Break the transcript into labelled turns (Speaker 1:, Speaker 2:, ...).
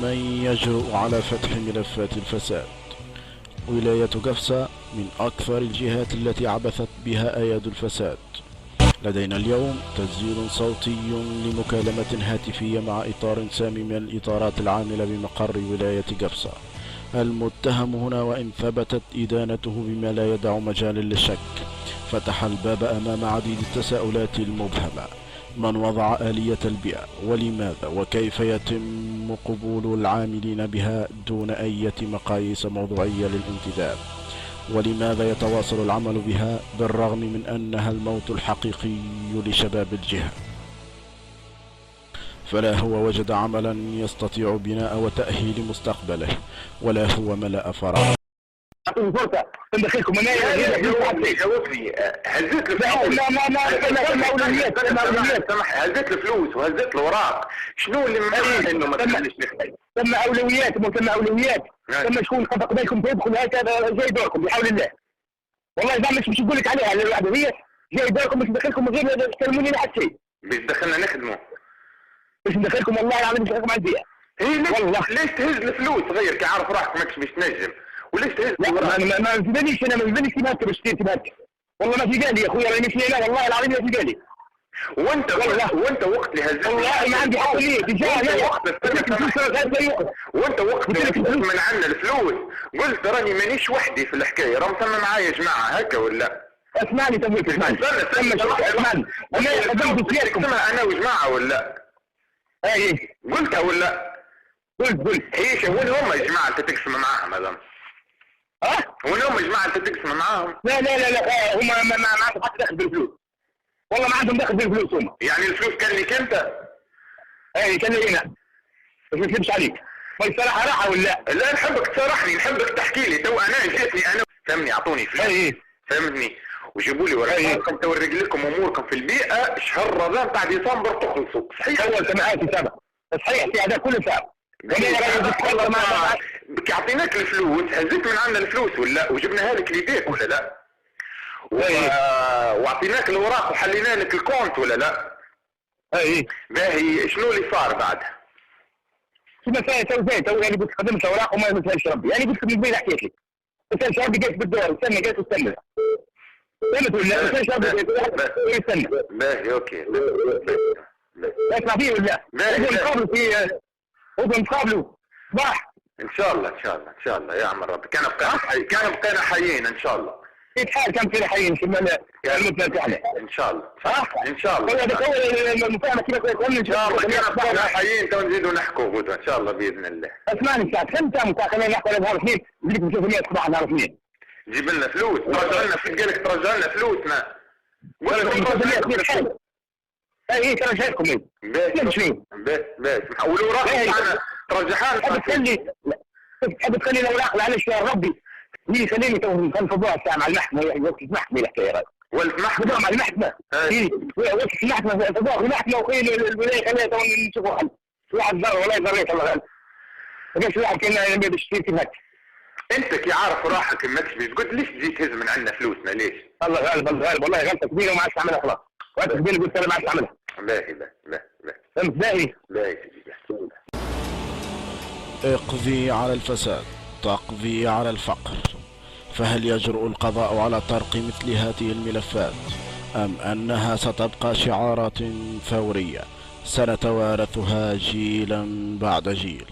Speaker 1: من يجرؤ على فتح ملفات الفساد. ولاية قفصة من أكثر الجهات التي عبثت بها أياد الفساد. لدينا اليوم تسجيل صوتي لمكالمة هاتفية مع إطار سامي من الإطارات العاملة بمقر ولاية قفصة. المتهم هنا، وإن ثبتت إدانته بما لا يدع مجال للشك، فتح الباب أمام عديد التساؤلات المبهمة: من وضع آلية البيع؟ ولماذا؟ وكيف يتم قبول العاملين بها دون أي مقاييس موضوعية للانتداب؟ ولماذا يتواصل العمل بها بالرغم من أنها الموت الحقيقي لشباب الجهة؟ فلا هو وجد عملا يستطيع بناء وتأهيل مستقبله، ولا هو ملأ فراغ.
Speaker 2: اعطوني فرصه ندخلكم انا
Speaker 3: جاوبني. هزيت الفلوس.
Speaker 2: ما اولويات
Speaker 3: هزيت الفلوس وهزيت الاوراق. شنو اللي معناه انه ما تخليش نخدم؟
Speaker 2: ثم اولويات ثم شكون خطا قبالكم تدخل هكذا جاي دوركم بحول الله. والله اذا مش نقول لك عليها الوحده هي جاي دوركم، مش ندخلكم من غير تكلموني لا حتى شيء.
Speaker 3: مش دخلنا نخدموا.
Speaker 2: مش ندخلكم والله العظيم، مش ندخلكم على البيئه.
Speaker 3: ليش تهز الفلوس غير كي عارف روحك ماكش مش تنجم؟ وليش تهز؟
Speaker 2: لا ما تبانيش، انا ما تبانيش كيف هكا باش تبهك. والله ما في قال لي يا اخويا، راني مش لا والله العظيم ما في قال لي.
Speaker 3: وانت وقت اللي هزيت
Speaker 2: والله ما عندي حق ليه
Speaker 3: وانت وقت اللي هزيت من عنا الفلوس قلت راني مانيش وحدي في الحكايه، راهم ثم معايا جماعه هكا ولا؟
Speaker 2: اسمعني تبوك اسمعني انا خدمت سيادتكم
Speaker 3: انا وجماعه ولا؟
Speaker 2: اي
Speaker 3: قلتها ولا؟
Speaker 2: قلت
Speaker 3: هيش وين هم يا جماعه انت تقسم معاهم هذا؟ وين هم يا جماعه انت تقسم معاهم؟
Speaker 2: لا هم ما عندهم حتى دخل بالفلوس، والله ما عندهم دخل بالفلوس هم.
Speaker 3: يعني الفلوس كان لك انت؟
Speaker 2: اي كان لي انا، بس ما نكذبش عليك. ما الصراحه راحه ولا؟
Speaker 3: لا نحبك تصارحني، نحبك تحكي لي. تو انا جاتني انا فهمني، اعطوني فلوس فهمتني وجيبوا لي ورقكم تورق لكم اموركم في البيئه. شهر رمضان بعد ديسمبر تخلصوا صحيح؟
Speaker 2: اول سنوات سبع صحيح، في هذا كله سبع.
Speaker 3: اعطيناك الفلوس، هزيت من عندنا الفلوس ولا؟ وجبناها لك ليديك ولا لا؟ واعطيناك الاوراق وحلينا لك الكونت ولا لا؟ باهي شنو اللي صار بعدها؟
Speaker 2: شنو تو يعني قلت قدمت اوراق وما مثلش ربي، يعني قلت من بين حكيت لك مثلش ربي جيت بالدور استنى جيت استنى فهمت ولا؟ مثلش ربي استنى.
Speaker 3: باهي اوكي
Speaker 2: اسمع فيه ولا؟ نقابلوا في نقابلوا صباح
Speaker 3: ان شاء الله ان شاء الله يا عم ربي. كان بقينا حيين ان شاء الله.
Speaker 2: كيف حال كم فينا حيين في المثنى تاعنا
Speaker 3: ان شاء الله ان شاء الله.
Speaker 2: هذا هو المفاهمه كيف تكون ان شاء الله.
Speaker 3: كان بقينا حيين تو نزيدوا نحكوا غدوه ان شاء الله باذن الله.
Speaker 2: اسمعني ساعه كم خلينا نحكوا على نهار اثنين، نجيك نشوف 100 صباح نهار اثنين.
Speaker 3: جيب لنا فلوس، ترجع لنا في قالك ترجع لنا فلوسنا.
Speaker 2: اي كان شايفكم ايه؟
Speaker 3: باهي والاوراق تاعنا ترجعها لنا.
Speaker 2: تحب تخلي الاوراق معلش يا ربي. هي خليني تو نفضوها الساعه مع المحكمه، وقت المحكمه الحكايه
Speaker 3: ولف محكمه
Speaker 2: مع المحكمه. وقت المحكمه تفضوها المحكمه وخيل الولايه خليها تو نشوفوا حل. واحد ضر ولا ضريت الله غالب. ليش واحد كان بيشتري هكا؟
Speaker 3: انت كي عارف روحك ماكش قلت ليش تجي تهز من عندنا فلوسنا ليش؟
Speaker 2: الله غالب والله غلطه كبيره وما عادش نعملها خلاص. وقت كبير قلت انا ما عادش نعملها.
Speaker 3: باهي
Speaker 2: فهمت باهي
Speaker 1: اقضي على الفساد تقضي على الفقر. فهل يجرؤ القضاء على طرق مثل هذه الملفات، أم أنها ستبقى شعارات ثورية سنتوارثها جيلا بعد جيل؟